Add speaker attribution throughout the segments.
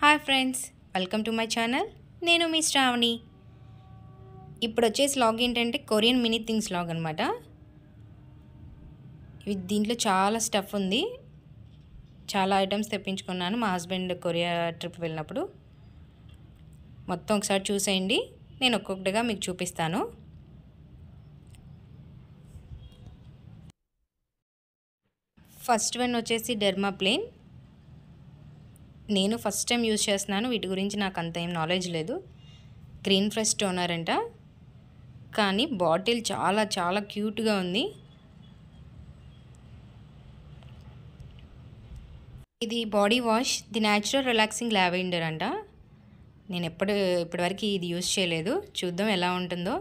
Speaker 1: Hi friends, welcome to my channel. నేను మీ శ్రావణి. ఇప్పుడు వచ్చేసి లాగ్ ఏంటంటే కొరియన్ మినీ థింగ్స్ లాగ్ అనమాట. దీంట్లో చాలా స్టఫ్ ఉంది. చాలా ఐటమ్స్ తెప్పించుకున్నాను మా హస్బెండ్ కొరియా ట్రిప్ వెళ్ళినప్పుడు. మొత్తం ఒకసారి చూసేయండి, నేను ఒక్కొక్కటిగా మీకు చూపిస్తాను. ఫస్ట్ వన్ వచ్చేసి డెర్మాప్లేన్. నేను ఫస్ట్ టైం యూజ్ చేస్తున్నాను, వీటి గురించి నాకు అంత ఏం నాలెడ్జ్ లేదు. గ్రీన్ ఫ్రెష్ టోనర్ అంట, కానీ బాటిల్ చాలా చాలా క్యూట్గా ఉంది. ఇది body wash, the natural relaxing lavender అంట. నేను ఇప్పటివరకు ఇది యూజ్ చేయలేదు, చూద్దాం ఎలా ఉంటుందో.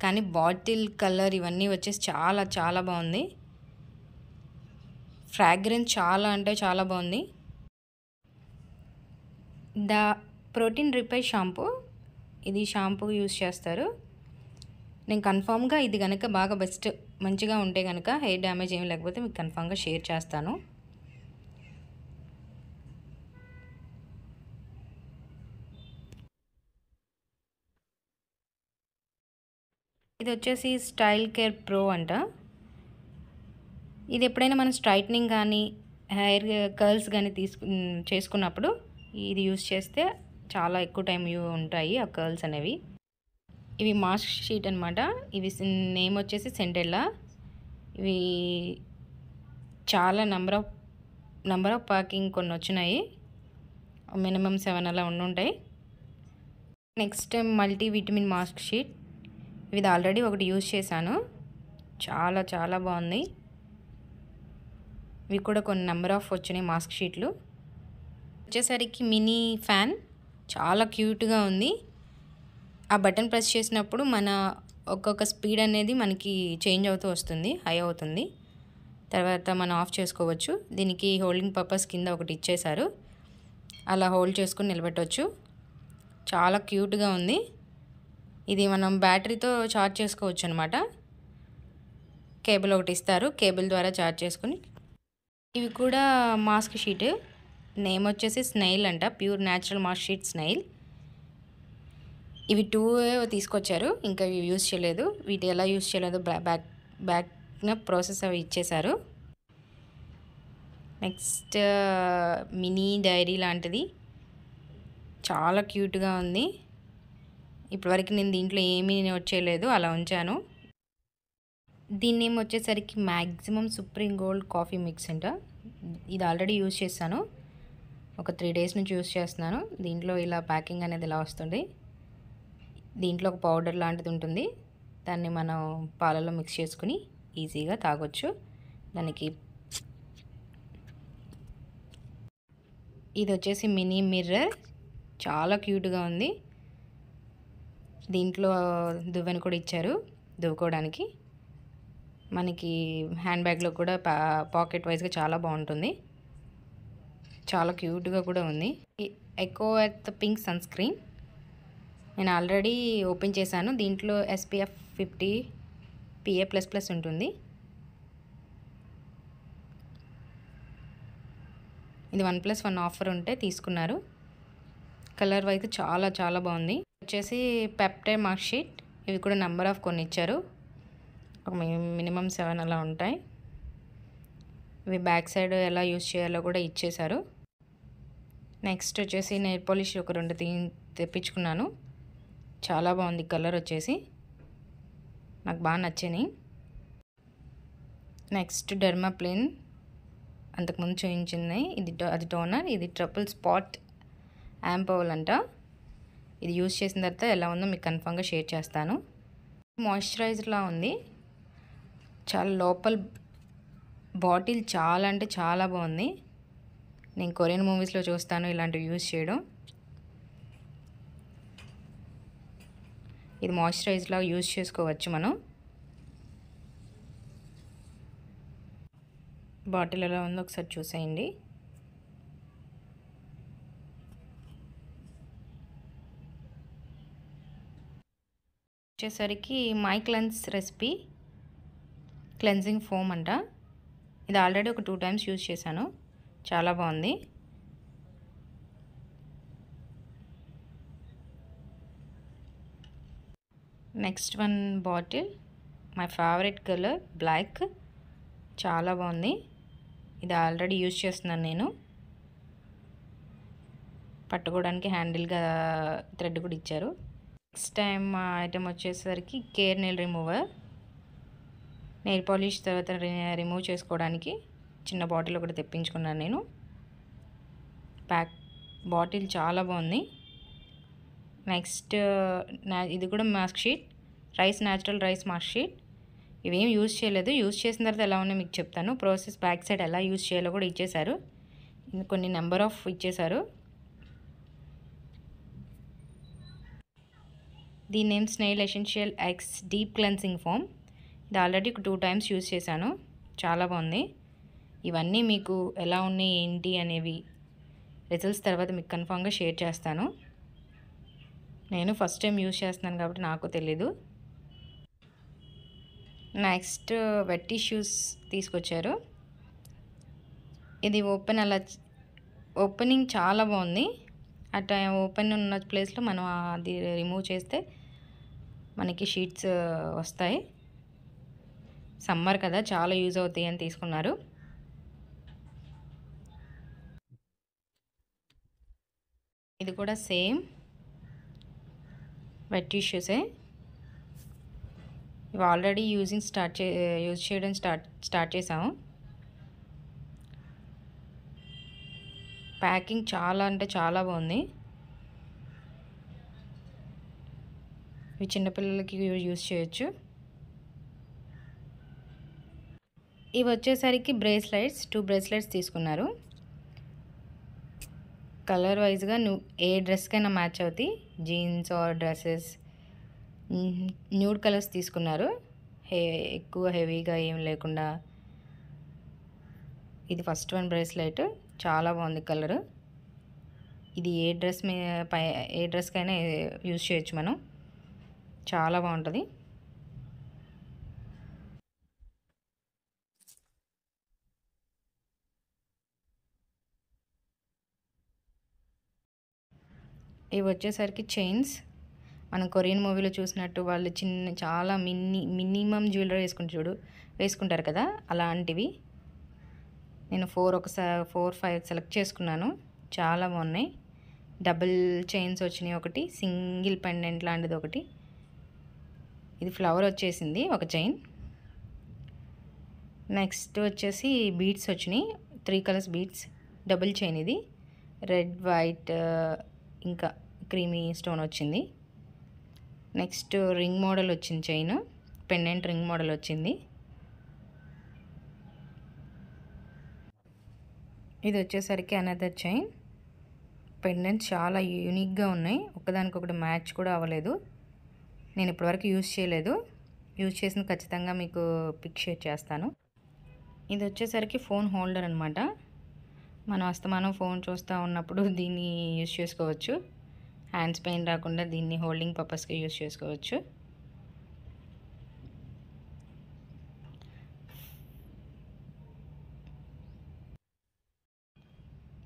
Speaker 1: కానీ బాటిల్ కలర్ ఇవన్నీ వచ్చేసి చాలా చాలా బాగుంది. ఫ్రాగ్రెన్స్ చాలా అంటే చాలా బాగుంది. ద ప్రోటీన్ రిపేర్ షాంపూ, ఇది షాంపూ యూజ్ చేస్తారు. నేను కన్ఫామ్గా ఇది కనుక బాగా బెస్ట్ మంచిగా ఉంటే కనుక, హెయిర్ డ్యామేజ్ ఏమి లేకపోతే మీకు కన్ఫామ్గా షేర్ చేస్తాను. ఇది వచ్చేసి స్టైల్ కేర్ ప్రో అంట. ఇది ఎప్పుడైనా మనం స్ట్రైట్నింగ్ కానీ హెయిర్ కర్ల్స్ కానీ చేసుకున్నప్పుడు ఇది యూజ్ చేస్తే చాలా ఎక్కువ టైం ఉంటాయి ఆ కర్ల్స్ అనేవి. ఇవి మాస్క్ షీట్ అనమాట. ఇవి నేమ్ వచ్చేసి సెంటెల్లా. ఇవి చాలా నంబర్ ఆఫ్ ప్యాకింగ్ కొన్ని వచ్చినాయి, మినిమం 7 అలా ఉండుంటాయి. Next multi vitamin mask sheet. ఇది ఆల్రెడీ ఒకటి యూజ్ చేశాను, చాలా చాలా బాగుంది. ఇవి కూడా కొన్ని నెంబర్ ఆఫ్ వచ్చినాయి మాస్క్ షీట్లు. వచ్చేసరికి మినీ ఫ్యాన్, చాలా క్యూట్గా ఉంది. ఆ బటన్ ప్రెస్ చేసినప్పుడు మన ఒక్కొక్క స్పీడ్ అనేది మనకి చేంజ్ అవుతూ వస్తుంది, హై అవుతుంది. తర్వాత మనం ఆఫ్ చేసుకోవచ్చు. దీనికి హోల్డింగ్ పర్పస్ కింద ఒకటి ఇచ్చేశారు, అలా హోల్డ్ చేసుకుని నిలబెట్టవచ్చు. చాలా క్యూట్గా ఉంది. ఇది మనం బ్యాటరీతో ఛార్జ్ చేసుకోవచ్చు అనమాట. కేబుల్ ఒకటి ఇస్తారు, కేబుల్ ద్వారా ఛార్జ్ చేసుకుని. ఇవి కూడా మాస్క్ షీట్, నేమ్ వచ్చేసి స్నైల్ అంట, pure natural mask sheet snail. ఇవి 2 తీసుకొచ్చారు, ఇంకా ఇవి యూజ్ చేయలేదు. వీటి ఎలా యూజ్ చేయలేదు బ్యాక్ ప్రాసెస్ అవి ఇచ్చేశారు. నెక్స్ట్ మినీ డైరీ లాంటిది, చాలా క్యూట్గా ఉంది. ఇప్పటివరకు నేను దీంట్లో ఏమీ నోట్ చేయలేదు, అలా ఉంచాను. దీన్ని ఏమి వచ్చేసరికి maximum supreme gold coffee mix అంట. ఇది ఆల్రెడీ యూజ్ చేశాను, ఒక 3 డేస్ నుంచి యూజ్ చేస్తున్నాను. దీంట్లో ఇలా ప్యాకింగ్ అనేది ఇలా వస్తుంది. దీంట్లో ఒక పౌడర్ లాంటిది ఉంటుంది, దాన్ని మనం పాలలో మిక్స్ చేసుకుని ఈజీగా తాగొచ్చు. దానికి ఇది వచ్చేసి మినీ మిర్రర్, చాలా క్యూట్గా ఉంది. దీంట్లో దువ్వెన కూడా ఇచ్చారు దువ్వుకోవడానికి. మనకి హ్యాండ్ బ్యాగ్లో కూడా పాకెట్ వైజ్గా చాలా బాగుంటుంది, చాలా క్యూట్గా కూడా ఉంది. Eco earth pink sunscreen నేను ఆల్రెడీ ఓపెన్ చేశాను. దీంట్లో SPF 50 PA++ ఉంటుంది. ఇది 1+1 ఆఫర్ ఉంటే తీసుకున్నారు. కలర్ వైజ్ చాలా చాలా బాగుంది. వచ్చేసి పెప్టైడ్ మాస్క్ షీట్, ఇవి కూడా నెంబర్ ఆఫ్ కొన్ని ఇచ్చారు, ఒక మినిమం 7 అలా ఉంటాయి. ఇవి బ్యాక్ సైడ్ ఎలా యూజ్ చేయాలో కూడా ఇచ్చేశారు. నెక్స్ట్ వచ్చేసి నెయిల్ పాలిష్ ఒక 2 తెప్పించుకున్నాను, చాలా బాగుంది. కలర్ వచ్చేసి నాకు బాగా నచ్చినాయి. నెక్స్ట్ డెర్మాప్లేన్, అంతకుముందు చూపించింది. అది టోనర్, ఇది ట్రిపుల్ స్పాట్ యాంపౌల్ అంట. ఇది యూజ్ చేసిన తర్వాత ఎలా ఉందో మీకు కన్ఫామ్గా షేర్ చేస్తాను. మాయిశ్చరైజర్లా ఉంది, చాలా లోపల బాటిల్ చాలా అంటే చాలా బాగుంది. నేను కొరియన్ మూవీస్లో చూస్తాను ఇలాంటివి యూజ్ చేయడం. ఇది మాయిశ్చరైజర్లా యూజ్ చేసుకోవచ్చు మనం. బాటిల్ ఎలా ఉందో ఒకసారి చూసేయండి. వచ్చేసరికి my cleanse recipe cleansing foam అంట. ఇది ఆల్రెడీ ఒక 2 టైమ్స్ యూజ్ చేశాను, చాలా బాగుంది. Next one bottle, my favourite colour black, చాలా బాగుంది. ఇది ఆల్రెడీ యూజ్ చేస్తున్నాను నేను. పట్టుకోవడానికి హ్యాండిల్గా థ్రెడ్ కూడా ఇచ్చారు. నెక్స్ట్ టైం ఐటెం వచ్చేసరికి care nail remover. Nail polish తర్వాత రిమూవ్ చేసుకోవడానికి చిన్న బాటిల్ ఒకటి తెప్పించుకున్నాను నేను. బాటిల్ చాలా బాగుంది. నెక్స్ట్ ఇది కూడా mask sheet, natural rice mask sheet. ఇవేం యూజ్ చేయలేదు, యూజ్ చేసిన తర్వాత ఎలా ఉన్నాయో మీకు చెప్తాను. ప్రాసెస్ బ్యాక్ సైడ్ ఎలా యూజ్ చేయాలో కూడా ఇచ్చేశారు, కొన్ని నెంబర్ ఆఫ్ ఇచ్చేశారు. దీని name snail essential X deep cleansing foam. ఇది ఆల్రెడీ 2 times యూజ్ చేశాను, చాలా బాగుంది. ఇవన్నీ మీకు ఎలా ఉన్నాయి ఏంటి అనేవి రిజల్ట్స్ తర్వాత మీకు కన్ఫామ్గా షేర్ చేస్తాను. నేను ఫస్ట్ టైం యూజ్ చేస్తున్నాను కాబట్టి నాకు తెలీదు. నెక్స్ట్ వెట్ టిష్యూస్ తీసుకొచ్చారు. ఇది ఓపెనింగ్ చాలా బాగుంది. అట్లా ఓపెన్ ఉన్న ప్లేస్లో మనం అది రిమూవ్ చేస్తే మనకి షీట్స్ వస్తాయి. సమ్మర్ కదా, చాలా యూజ్ అవుతాయి అని తీసుకున్నారు. ఇది కూడా సేమ్ వెట్ టిష్యూసే. ఇవి ఆల్రెడీ యూజ్ చేయడం స్టార్ట్ చేసాము. ప్యాకింగ్ చాలా అంటే చాలా బాగుంది. ఇవి చిన్నపిల్లలకి యూజ్ చేయొచ్చు. ఇవి వచ్చేసరికి బ్రేస్లెట్స్, 2 బ్రేస్లెట్స్ తీసుకున్నారు. కలర్ వైజ్గా ఏ డ్రెస్కైనా మ్యాచ్ అవుతాయి, jeans or dresses. Nude colours తీసుకున్నారు, ఎక్కువ హెవీగా ఏం లేకుండా. ఇది ఫస్ట్ వన్ బ్రేస్లెట్, చాలా బాగుంది కలర్. ఇది ఏ డ్రెస్కైనా యూజ్ చేయొచ్చు మనం, చాలా బాగుంటుంది. ఇవి వచ్చేసరికి చైన్స్. మనం కొరియన్ మూవీలో చూసినట్టు వాళ్ళు చాలా మినిమం జ్యువెలరీ వేసుకుంటారు కదా, అలాంటివి. నేను 4-5 సెలెక్ట్ చేసుకున్నాను, చాలా బాగున్నాయి. డబుల్ చైన్స్ వచ్చినాయి, ఒకటి సింగిల్ పెండెంట్ లాంటిది ఒకటి. ఇది ఫ్లవర్ వచ్చేసింది ఒక చైన్. నెక్స్ట్ వచ్చేసి బీడ్స్ వచ్చినాయి, 3 కలర్స్ బీడ్స్, డబుల్ చైన్. ఇది రెడ్, వైట్, ఇంకా క్రీమీ స్టోన్ వచ్చింది. నెక్స్ట్ రింగ్ మోడల్ వచ్చింది చైన్, పెండెంట్ రింగ్ మోడల్ వచ్చింది. ఇది వచ్చేసరికి అనదర్ చైన్. పెండెంట్స్ చాలా యూనిక్గా ఉన్నాయి, ఒకదానికొకటి మ్యాచ్ కూడా అవ్వలేదు. నేను ఇప్పటివరకు యూజ్ చేయలేదు, యూజ్ చేసిన ఖచ్చితంగా మీకు పిక్ షేర్ చేస్తాను. ఇది వచ్చేసరికి ఫోన్ హోల్డర్ అనమాట. మనం అస్తమానం ఫోన్ చూస్తూ ఉన్నప్పుడు దీన్ని యూజ్ చేసుకోవచ్చు. హ్యాండ్స్ పెయిన్ రాకుండా దీన్ని హోల్డింగ్ పర్పస్గా యూజ్ చేసుకోవచ్చు.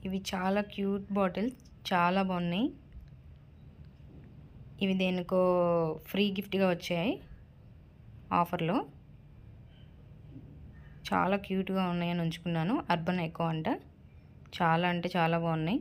Speaker 1: ఇవి చాలా క్యూట్ బాటిల్స్, చాలా బాగున్నాయి. ఇవి దేనికో ఫ్రీ గిఫ్ట్గా వచ్చాయి ఆఫర్లో. చాలా క్యూట్గా ఉన్నాయని ఉంచుకున్నాను. అర్బన్ ఎకో అంట, చాలా అంటే చాలా బాగున్నాయి.